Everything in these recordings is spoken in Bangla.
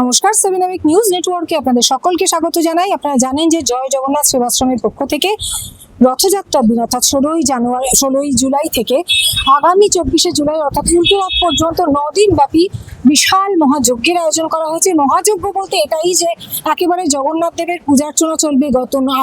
নমস্কার, সেভেনামিক নিউজ নেটওয়ার্কে আপনাদের সকলকে স্বাগত জানাই। আপনারা জানেন যে জয় জগন্নাথ সেবাশ্রমের পক্ষ থেকে রথযাত্রার দিন অর্থাৎ 16ই জুলাই থেকে আগামী 24শে জুলাই অর্থাৎ উল্টো রথ পর্যন্ত 9 দিন ব্যাপী বিশাল মহাযজ্ঞের আয়োজন করা হয়েছে। মহাযজ্ঞ বলতে এটাই যে একেবারে জগন্নাথ দেবের পূজার্চনা চলবে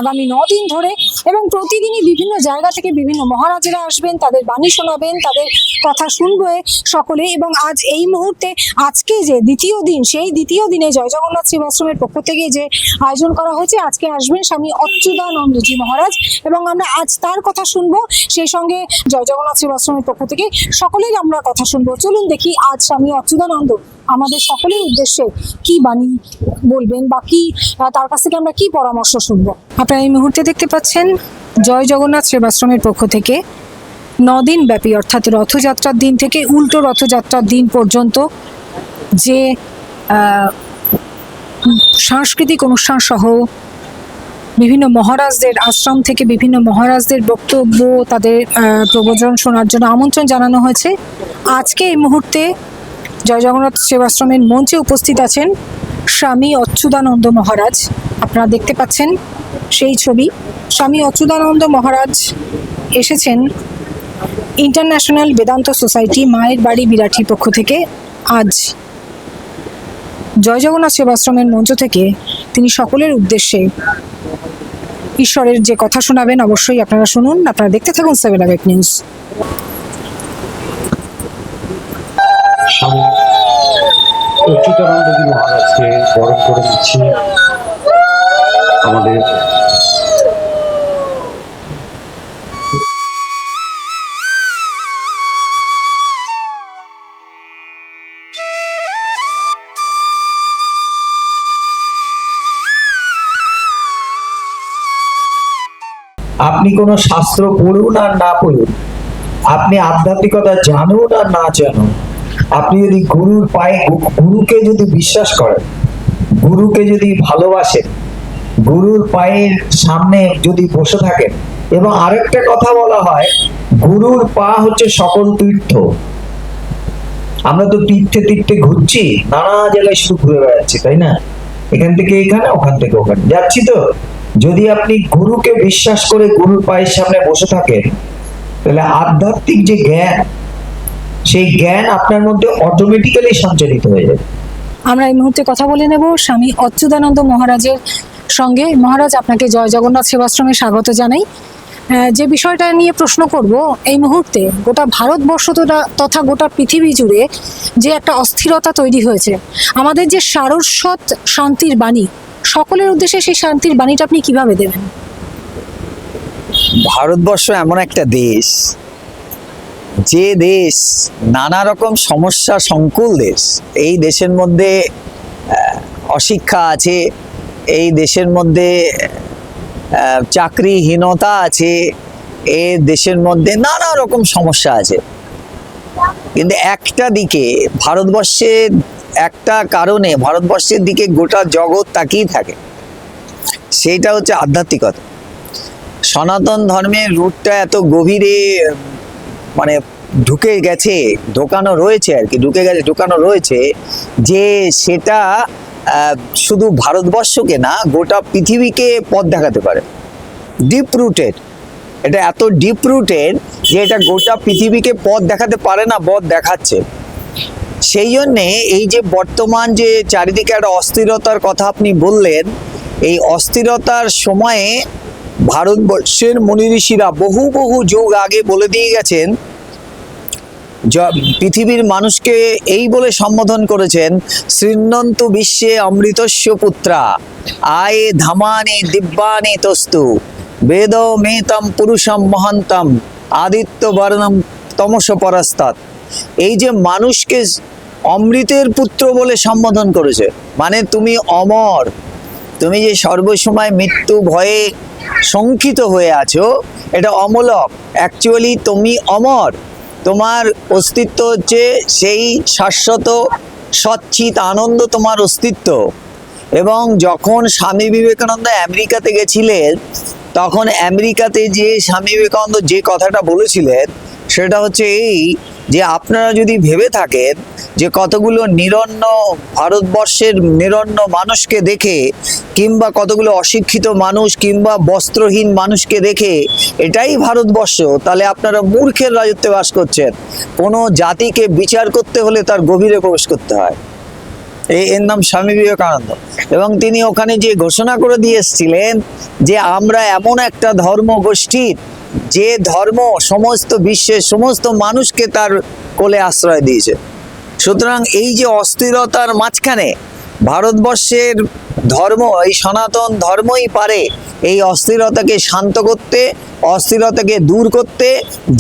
আগামী 9 দিন ধরে, এবং প্রতিদিনই বিভিন্ন জায়গা থেকে বিভিন্ন মহারাজেরা আসবেন, তাদের বাণী শোনাবেন, তাদের কথা শুনবে সকলে। এবং আজ এই মুহূর্তে আজকে যে দ্বিতীয় দিন, সেই দ্বিতীয় দিনে জয় জগন্নাথ সেবাশ্রমের পক্ষ থেকে যে আয়োজন করা হয়েছে, আজকে আসবেন স্বামী অচ্যুতানন্দজি মহারাজ এবং আমরা আজ তার কথা শুনবো। সেই সঙ্গে জয় জগন্নাথ সেবাশ্রমের পক্ষ থেকে সকলেই আমরা কথা শুনবো। চলুন দেখি আজ স্বামী অচ্যুতানন্দ আমাদের সকলের উদ্দেশ্যে কি বাণী বলবেন বা কি তার কাছ থেকে আমরা কি পরামর্শ শুনবো। আপনারা এই মুহূর্তে দেখতে পাচ্ছেন জয় জগন্নাথ সেবাশ্রমের পক্ষ থেকে 9 দিন ব্যাপী অর্থাৎ রথযাত্রার দিন থেকে উল্টো রথযাত্রার দিন পর্যন্ত যে সাংস্কৃতিক অনুষ্ঠান সহ বিভিন্ন মহারাজদের আশ্রম থেকে বিভিন্ন মহারাজদের বক্তব্য, তাদের প্রবচন শোনার জন্য আমন্ত্রণ জানানো হয়েছে। আজকে এই মুহূর্তে জয় জগন্নাথ সেবাশ্রমের মঞ্চে উপস্থিত আছেন স্বামী অচ্যুতানন্দ মহারাজ। আপনারা দেখতে পাচ্ছেন সেই ছবি। স্বামী অচ্যুতানন্দ মহারাজ এসেছেন ইন্টারন্যাশনাল বেদান্ত সোসাইটি মায়ের বাড়ি বিরাটির পক্ষ থেকে। আজ জয় জগন্নাথ সেবাশ্রমের মঞ্চ থেকে তিনি সকলের উদ্দেশ্যে ঈশ্বরের যে কথা শোনাবেন, অবশ্যই আপনারা শুনুন। আপনারা দেখতে থাকুন সেভেনামিক নিউজ। অচ্যুতানন্দজি মহারাজকে বরণ করে দিচ্ছি আমাদের আপনি কোনো শাস্ত্র পড়ুন আর না পড়ুন, আপনি আধ্যাত্মিকতা জানুন আর না জানুন, আপনি যদি গুরুর পায়ে, গুরুকে যদি বিশ্বাস করেন, গুরুকে যদি ভালোবাসেন, গুরুর পায়ের সামনে যদি বসে থাকেন, এবং আরেকটা কথা বলা হয়, গুরুর পা হচ্ছে সকল তীর্থ। আমরা তো তীর্থে তীর্থে ঘুরছি, নানা জায়গায় শুধু ঘুরে বেড়াচ্ছি, তাই না? এখান থেকে এখানে, ওখান থেকে ওখানে যাচ্ছি। তো যদি আপনি গুরুকে বিশ্বাস করে গুরুর পায়ের সামনে বসে থাকেন, তাহলে আধ্যাত্মিক যে জ্ঞান, সেই জ্ঞান আপনার মধ্যে অটোমেটিক্যালি সঞ্চারিত হয়ে যাবে। আমরা এই মুহূর্তে কথা বলে নেব স্বামী অচ্যুতানন্দ মহারাজের সঙ্গে। মহারাজ, আপনাকে জয় জগন্নাথ সেবাশ্রমে স্বাগত জানাই। যে বিষয়টা নিয়ে প্রশ্ন করব, এই মুহূর্তে গোটা ভারতবর্ষ তথা গোটা পৃথিবী জুড়ে যে একটা অস্থিরতা তৈরি হয়েছে, আমাদের যে সারস্বত শান্তির বাণী, সকলের উদ্দেশ্যে সেই শান্তির বাণীটা আপনি কিভাবে দেবেন? ভারতবর্ষ এমন একটা দেশ, যে দেশ নানা রকম সমস্যা সংকুল দেশ। এই দেশের মধ্যে অশিক্ষা আছে, এই দেশের মধ্যে চাকরিহীনতা আছে, এই দেশের মধ্যে নানা রকম সমস্যা আছে। কিন্তু একটা দিকে ভারতবর্ষের একটা কারণে ভারতবর্ষের দিকে গোটা জগৎ তাকিয়ে থাকে, সেইটা হচ্ছে আধ্যাত্মিকতা। সনাতন ধর্মের রুটটা এত গভীরে মানে ঢুকে গেছে, ঢোকানো রয়েছে আর কি, ঢুকানো রয়েছে যে সেটা শুধু ভারতবর্ষকে না, গোটা পৃথিবীকে পথ দেখাতে পারে। ডিপ রুটেড, এটা এত ডিপ রুটেড যে এটা গোটা পৃথিবীকে পথ দেখাতে পারে না, পথ দেখাচ্ছে। সেই জন্যে এই যে বর্তমান যে চারিদিকে একটা অস্থিরতার কথা আপনি বললেন, এই অস্থিরতার সময়ে ভারতবর্ষের মুনি ঋষিরা বহু বহু যুগ আগে বলে দিয়ে গেছেন, পৃথিবীর মানুষকে এই বলে সম্বোধন করেছেন, শৃণ্বন্তু বিশ্বে অমৃতস্য পুত্রা আয়ে ধামানি দিব্যানি তস্তু বেদ মেতম পুরুষম মহান্তম আদিত্য বর্ণম তমস পরাস্তাৎ। এই যে মানুষকে অমৃতের পুত্র বলে সম্বোধন করেছে, মানে তুমি অমর, তুমি যে সর্বসময় মৃত্যু ভয়ে শঙ্কিত হয়ে আছো, এটা অমূলক। অ্যাকচুয়ালি তুমি অমর, তোমার অস্তিত্ব হচ্ছে সেই শাশ্বত সচ্চিত আনন্দ, তোমার অস্তিত্ব। এবং যখন স্বামী বিবেকানন্দ আমেরিকাতে গেছিলেন, তখন আমেরিকাতে যে স্বামী বিবেকানন্দ যে কথাটা বলেছিলেন, সেটা হচ্ছে এই যে আপনারা যদি ভেবে থাকেন যে কতগুলো নিরন্ন ভারতবর্ষের নিরন্ন মানুষকে দেখে কিংবা কতগুলো অশিক্ষিত মানুষ কিংবা বস্ত্রহীন মানুষকে দেখে এটাই ভারতবর্ষ, তাহলে আপনারা মূর্খের রাজত্বে বাস করছেন। কোনো জাতিকে বিচার করতে হলে তার গভীরে প্রবেশ করতে হয়। এর নাম স্বামী বিবেকানন্দ, এবং তিনি ওখানে যে ঘোষণা করে দিয়ে এসেছিলেন যে আমরা এমন একটা ধর্ম গোষ্ঠীর যে ধর্ম সমস্ত বিশ্বের সমস্ত মানুষকে তার কোলে আশ্রয় দিয়েছে। সুতরাং এই যে অস্থিরতার মাঝখানে ভারতবর্ষের ধর্ম, এই সনাতন ধর্মই পারে এই অস্থিরতাকে শান্ত করতে, অস্থিরতাকে দূর করতে,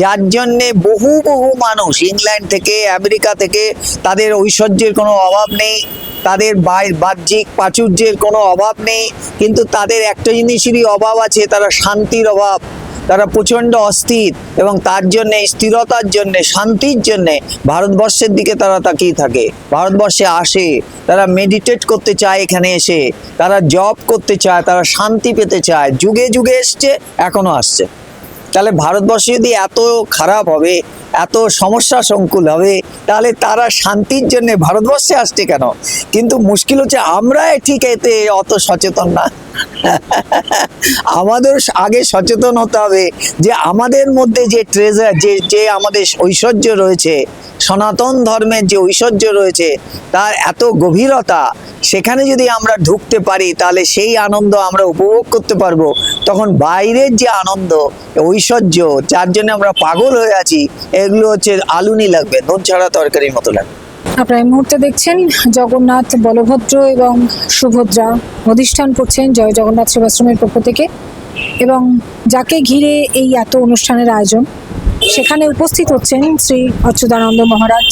যার জন্যে বহু বহু মানুষ ইংল্যান্ড থেকে আমেরিকা থেকে তাদের ঐশ্বর্যের কোনো অভাব নেই, তাদের বাহ্যিক প্রাচুর্যের কোনো অভাব নেই, কিন্তু তাদের একটা জিনিসেরই অভাব আছে, তারা শান্তির অভাব। তারা প্রচণ্ড অস্থির এবং তার জন্যে স্থিরতার জন্যে শান্তির জন্যে ভারতবর্ষের দিকে তারা তাকিয়ে থাকে, ভারতবর্ষে আসে, তারা মেডিটেট করতে চায়, এখানে এসে তারা জব করতে চায়, তারা শান্তি পেতে চায়। যুগে যুগে এসছে, এখনো আসছে। তাহলে ভারতবর্ষ যদি এত খারাপ হবে, এত সমস্যা সংকুল হবে, তাহলে তারা শান্তির জন্য ভারতবর্ষে আসছে কেন? কিন্তু মুশকিল হচ্ছে আমরা ঠিক এতে অত সচেতন না। আমাদের আগে সচেতন হতে হবে যে আমাদের মধ্যে যে ট্রেজার, যে আমাদের ঐশ্বর্য রয়েছে, সনাতন ধর্মের যে ঐশ্বর্য রয়েছে তার এত গভীরতা, সেখানে যদি আমরা ঢুকতে পারি তাহলে সেই আনন্দ আমরা উপভোগ করতে পারবো। তখন বাইরের যে আনন্দ, ঐশ্বর্য, যার জন্য আমরা পাগল হয়ে আছি, এগুলো হচ্ছে আলুনি লাগবে, নুন ছাড়া তরকারির মতো লাগবে। আপনারা এই মুহূর্তে দেখছেন জগন্নাথ, বলভদ্র এবং সুভদ্রা অধিষ্ঠান করছেন জয় জগন্নাথ সেবাশ্রমের পক্ষ থেকে, এবং যাকে ঘিরে এই এত অনুষ্ঠানের আয়োজন, সেখানে উপস্থিত হচ্ছেন শ্রী অচ্যুতানন্দ মহারাজ।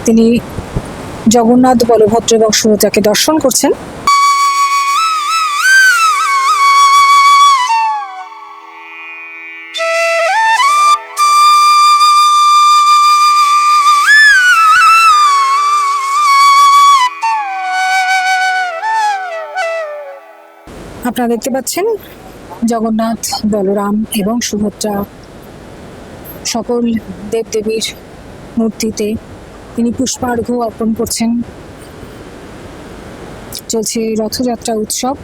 তিনি জগন্নাথ, বলভদ্র এবং সুভদ্রাকে দর্শন করছেন। আপনারা দেখতে পাচ্ছেন জগন্নাথ, বলরাম এবং সুভদ্রা সকল দেবদেবীর মূর্তিতে তিনি পুষ্পার্ঘ্য অর্পণ করছেন। চলছে রথযাত্রা উৎসব।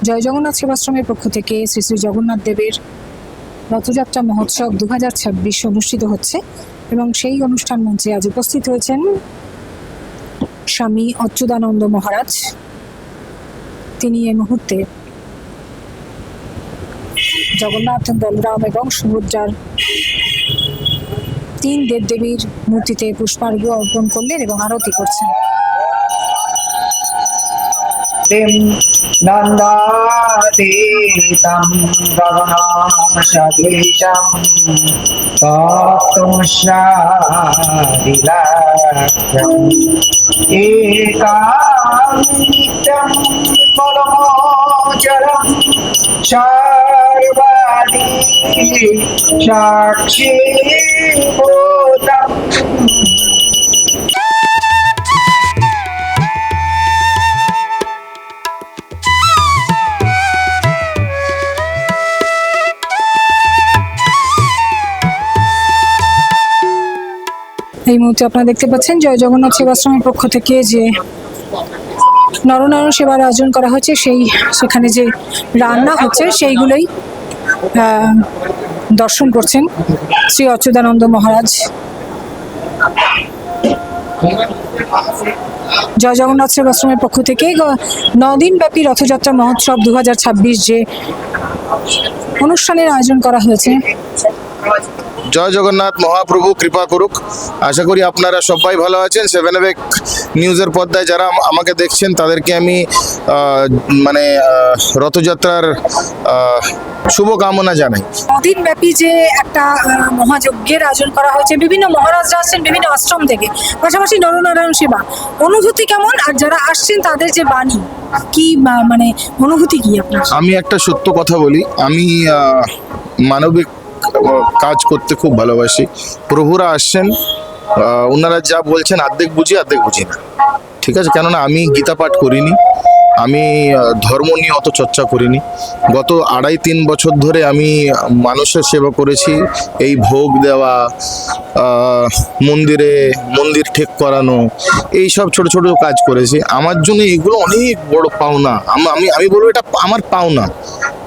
জয় জগন্নাথ সেবাশ্রমের পক্ষ থেকে শ্রী শ্রী জগন্নাথ দেবের রথযাত্রা মহোৎসব 2026 অনুষ্ঠিত হচ্ছে, এবং সেই অনুষ্ঠান মঞ্চে আজ উপস্থিত হয়েছেন স্বামী অচ্যুতানন্দ মহারাজ। তিনি এই মুহূর্তে জগন্নাথ, বলরাম এবং সুভদ্রার তিন দেবদেবীর মূর্তিতে পুষ্পার্ঘ্য অর্পণ করলেন এবং আরতি করছেন। নন্দাতীতম গগনাশীশম তপ্তমশ্রাবিলাক্ষম একানিত্যম পরমোচরম সর্বাদি সাক্ষী ভূতম। এই মুহূর্তে আপনারা দেখতে পাচ্ছেন জয় জগন্নাথ সেবাশ্রমের পক্ষ থেকে যে নরনারায়ণ সেবার আয়োজন করা হচ্ছে, সেখানে যে রান্না হচ্ছে সেইগুলোই দর্শন করছেন শ্রী অচ্যুতানন্দ মহারাজ। জয় জগন্নাথ সেবাশ্রমের পক্ষ থেকে 9 দিন ব্যাপী রথযাত্রা মহোৎসব 2026 যে অনুষ্ঠানের আয়োজন করা হয়েছে। জয় জগন্নাথ, মহাপ্রভু কৃপা করুক। আশা করি আপনারা সবাই ভালো আছেন। 7 নিউজের পর্দায় যারা আমাকে দেখছেন তাদেরকে আমি রথযাত্রার শুভকামনা জানাই। 9 দিন ব্যাপী যে একটা মহাযজ্ঞের আয়োজন করা হয়েছে, বিভিন্ন মহারাজরা আসছেন বিভিন্ন আশ্রম থেকে, পাশাপাশি নরনারায়ণ সেবা, অনুভূতি কেমন? আর যারা আসছেন তাদের যে বাণী কি, অনুভূতি কি আপনার? আমি একটা সত্য কথা বলি, আমি মানবিক কাজ করতে খুব ভালোবাসি। প্রভুরা আসছেন, ওনারা যা বলছেন অর্ধেক বুঝি অর্ধেক বুঝি না, ঠিক আছে? কেননা আমি গীতা পাঠ করিনি, আমি ধর্ম নিয়ে অত চর্চা করিনি। গত 2.5-3 বছর ধরে আমি মানুষের সেবা করেছি। এই ভোগ দেওয়া, মন্দির ঠিক করানো, এই সব ছোট ছোট কাজ করেছি। আমার জন্য এগুলো অনেক বড় পাওনা। আমি বলবো এটা আমার পাওনা,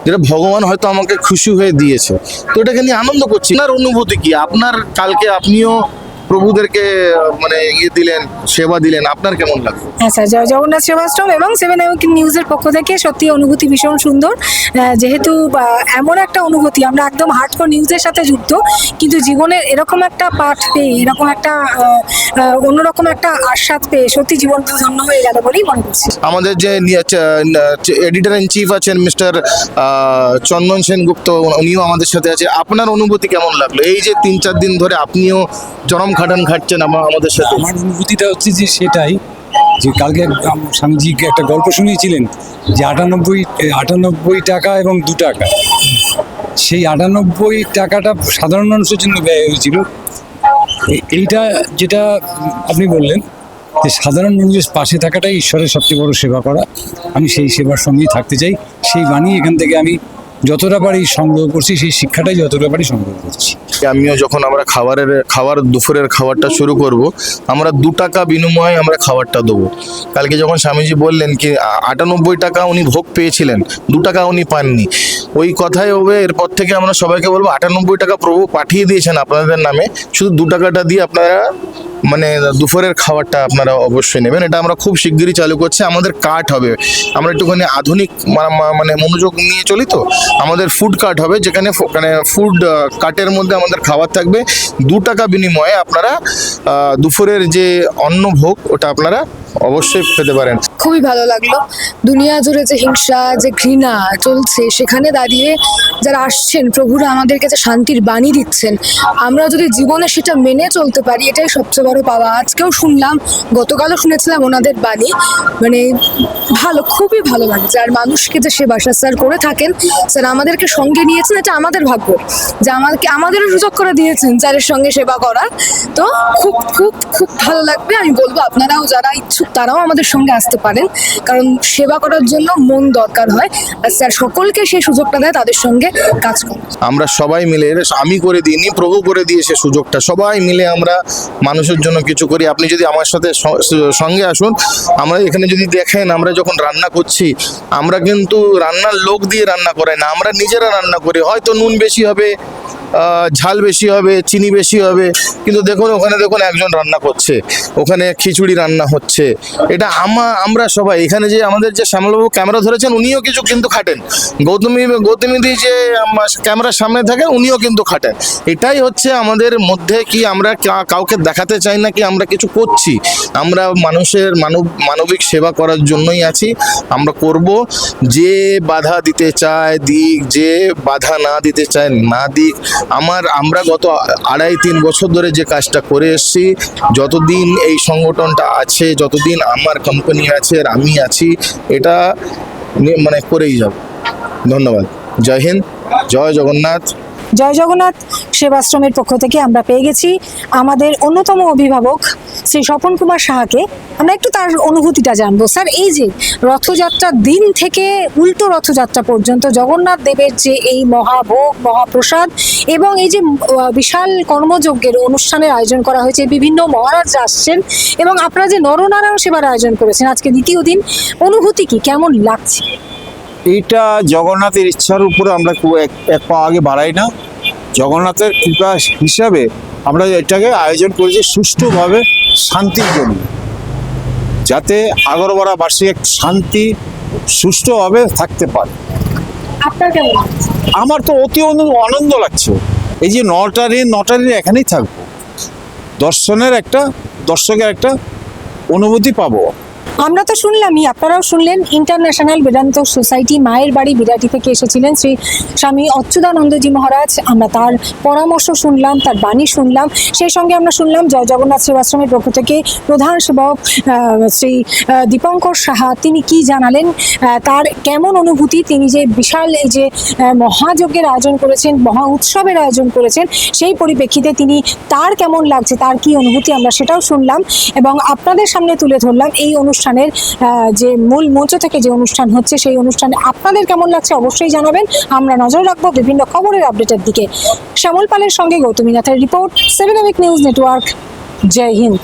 যেটা ভগবান হয়তো আমাকে খুশি হয়ে দিয়েছে। তো এটাকে নিয়ে আনন্দ করছি। আপনার অনুভূতি কি? আপনার কালকে আপনিও প্রভুদেরকে মানে দিলেন, সেবা দিলেন, আপনার কেমন লাগলো? হ্যাঁ স্যার, জয় জগন্নাথ সেবাশ্রম এবং 7 নিউজের পক্ষ থেকে সত্যি অনুভূতি ভীষণ সুন্দর। যেহেতু এমন একটা অনুভূতি, আমরা একদম হার্ডকোর নিউজের সাথে যুক্ত, কিন্তু জীবনের এরকম একটা পাঠ পেয়ে, এরকম একটা অন্যরকম একটা আস্বাদ পেয়ে সত্যি জীবনটা ধন্য হয়ে গেল বলেই মনে করছি। আমাদের যে এডিটর ইন চিফ আছেন মিস্টার চন্দন সেনগুপ্ত, উনিও আমাদের সাথে আছে। আপনার অনুভূতি কেমন লাগলো? এই যে 3-4 দিন ধরে আপনিও চরম খাটান খাটছেন আমাদের সাথে। আমার অনুভূতিটা হচ্ছে যে সেটাই, যে কালকে স্বামীজিকে একটা গল্প শুনিয়েছিলেন যে 98 টাকা এবং 2 টাকা। সেই 98 টাকাটা সাধারণ মানুষের জন্য ব্যয় হয়েছিল। এইটা যেটা আপনি বললেন যে সাধারণ মানুষের পাশে থাকাটাই ঈশ্বরের সবচেয়ে বড় সেবা করা। আমি সেই সেবার সঙ্গেই থাকতে চাই। সেই বাণী এখান থেকে আমি যতটা পারি সংগ্রহ করছি, সেই শিক্ষাটাই যতটা পারি সংগ্রহ করছি। আমিও যখন আমরা দুপুরের খাবারটা শুরু করব, আমরা 2 টাকা বিনিময়ে আমরা খাবারটা দেবো। কালকে যখন স্বামীজি বললেন কি 98 টাকা উনি ভোগ পেয়েছিলেন, 2 টাকা উনি পাননি, ওই কথাই হবে এরপর থেকে আমরা সবাইকে বলবো 98 টাকা প্রভু পাঠিয়ে দিয়েছেন আপনাদের নামে, শুধু 2 টাকাটা দিয়ে আপনারা মানে দুপুরের খাবারটা আপনারা অবশ্যই নেবেন। এটা আমরা খুব শিগগিরই চালু করছি। আমাদের কার্ট হবে, আমরা একটুখানি আধুনিক মানে মনোযোগ নিয়ে চলি, তো আমাদের ফুড কার্ট হবে, যেখানে ফুড কার্টের মধ্যে আমাদের খাবার থাকবে। 2 টাকা বিনিময়ে আপনারা দুপুরের যে অন্নভোগ ওটা আপনারা অবশ্যই পেতে পারেন। খুবই ভালো লাগলো। দুনিয়া জুড়ে যে হিংসা, যে ঘৃণা চলছে, সেখানে দাঁড়িয়ে যারা আসছেন, প্রভুরা আমাদেরকে যে শান্তির বাণী দিচ্ছেন, আমরা যদি জীবনে সেটা মেনে চলতে পারি, এটাই সবচেয়ে বড় পাওয়া। আজকেও শুনলাম, গতকালও শুনেছিলাম ওনাদের বাণী, মানে ভালো, খুবই ভালো লাগছে। আর মানুষকে যে সেবা স্যার করে থাকেন, স্যার আমাদেরকে সঙ্গে নিয়েছেন, এটা আমাদের ভাগ্য যে আমাদেরও সুযোগ করে দিয়েছেন স্যারের সঙ্গে সেবা করার। তো খুব খুব খুব ভালো লাগবে। আমি বলবো আপনারাও যারা ইচ্ছুক তারাও আমাদের সঙ্গে আসতে পারেন, কারণ সেবা করার জন্য মন দরকার হয়, আর স্যার সকলকে সেই সুযোগটা দেয় তাদের সঙ্গে কাজ করে। আমরা সবাই মিলে, আমি করে দিইনি, প্রভু করে দিয়েছে সুযোগটা, সবাই মিলে আমরা মানুষের জন্য কিছু করি। আপনি যদি আমার সাথে সঙ্গে আসুন, আমরা এখানে যদি দেখেন, আমরা যখন রান্না করছি, আমরা কিন্তু রান্নার লোক দিয়ে রান্না করাই না, আমরা নিজেরা রান্না করি। হয়তো নুন বেশি হবে, ঝাল বেশি হবে, চিনি বেশি হবে, কিন্তু দেখুন ওখানে দেখুন একজন রান্না করছে, ওখানে খিচুড়ি রান্না হচ্ছে। এটা আমরা সবাই এখানে, যে আমাদের যে শ্যামলবাবু ক্যামেরা ধরেছেন উনিও কিছু কিন্তু খাটেন, গৌতমীদি যে ক্যামেরার সামনে থাকেন উনিও কিন্তু খাটেন। এটাই হচ্ছে আমাদের মধ্যে, কি আমরা কাউকে দেখাতে চাই না কি আমরা কিছু করছি, আমরা মানুষের মানবিক সেবা করার জন্যই আছি। আমরা করব, যে বাধা দিতে চায় দিক, যে বাধা না দিতে চায় না দিক। আমরা গত 2.5-3 বছর ধরে যে কাজটা করে এসেছি, যতদিন এই সংগঠনটা আছে, যতদিন আমার কোম্পানি আছে আর আমি আছি, এটা মানে করেই যাব। ধন্যবাদ। জয় হিন্দ, জয় জগন্নাথ। জয় জগন্নাথ সেবাশ্রমের পক্ষ থেকে আমরা পেয়ে গেছি আমাদের অন্যতম অভিভাবক শ্রী স্বপন কুমার সাহাকে। আমরা একটু তার অনুভূতিটা জানবো। স্যার, এই যে রথযাত্রার দিন থেকে উল্টো রথযাত্রা পর্যন্ত জগন্নাথ দেবের যে এই মহাভোগ, মহাপ্রসাদ এবং এই যে বিশাল কর্মযজ্ঞের অনুষ্ঠানের আয়োজন করা হয়েছে, বিভিন্ন মহারাজ আসছেন এবং আপনারা যে নরনারায়ণ সেবার আয়োজন করেছেন আজকে 2য় দিন, অনুভূতি কি, কেমন লাগছে? এইটা জগন্নাথের ইচ্ছার উপরে আমরা এক পা আগে বাড়াই না। জগন্নাথের কৃপা হিসাবে আমরা এটাকে আয়োজন করেছি সুষ্ঠুভাবে, শান্তির জন্য, যাতে আগরবাড়া বার্ষিক শান্তি সুষ্ঠুভাবে থাকতে পারে। আপনার কেমন লাগছে? আমার তো অতি আনন্দ লাগছে। এই যে 9টা দিন এখানেই থাকবো, দর্শকের একটা অনুভূতি পাবো। আমরা তো শুনলামই, আপনারাও শুনলেন, ইন্টারন্যাশনাল বেদান্ত সোসাইটি মায়ের বাড়ি বিরাটি থেকে এসেছিলেন শ্রী স্বামী অচ্যুতানন্দজি মহারাজ। আমরা তার পরামর্শ শুনলাম, তার বাণী শুনলাম। সেই সঙ্গে আমরা শুনলাম জয় জগন্নাথ সেবাশ্রমের পক্ষ থেকে প্রধান সেবক শ্রী দীপঙ্কর সাহা, তিনি কি জানালেন, তার কেমন অনুভূতি, তিনি যে বিশাল এই যে মহাযজ্ঞের আয়োজন করেছেন, মহা উৎসবের আয়োজন করেছেন, সেই পরিপ্রেক্ষিতে তিনি তার কেমন লাগছে, তার কি অনুভূতি, আমরা সেটাও শুনলাম এবং আপনাদের সামনে তুলে ধরলাম। এই অনুষ্ঠান অনুষ্ঠানের যে মূল মঞ্চ থেকে যে অনুষ্ঠান হচ্ছে সেই অনুষ্ঠানে আপনাদের কেমন লাগছে অবশ্যই জানাবেন। আমরা নজর রাখবো বিভিন্ন খবরের আপডেটের দিকে। শ্যামল পালের সঙ্গে গৌতমী নাথের রিপোর্ট, 7 নিউজ নেটওয়ার্ক। জয় হিন্দ।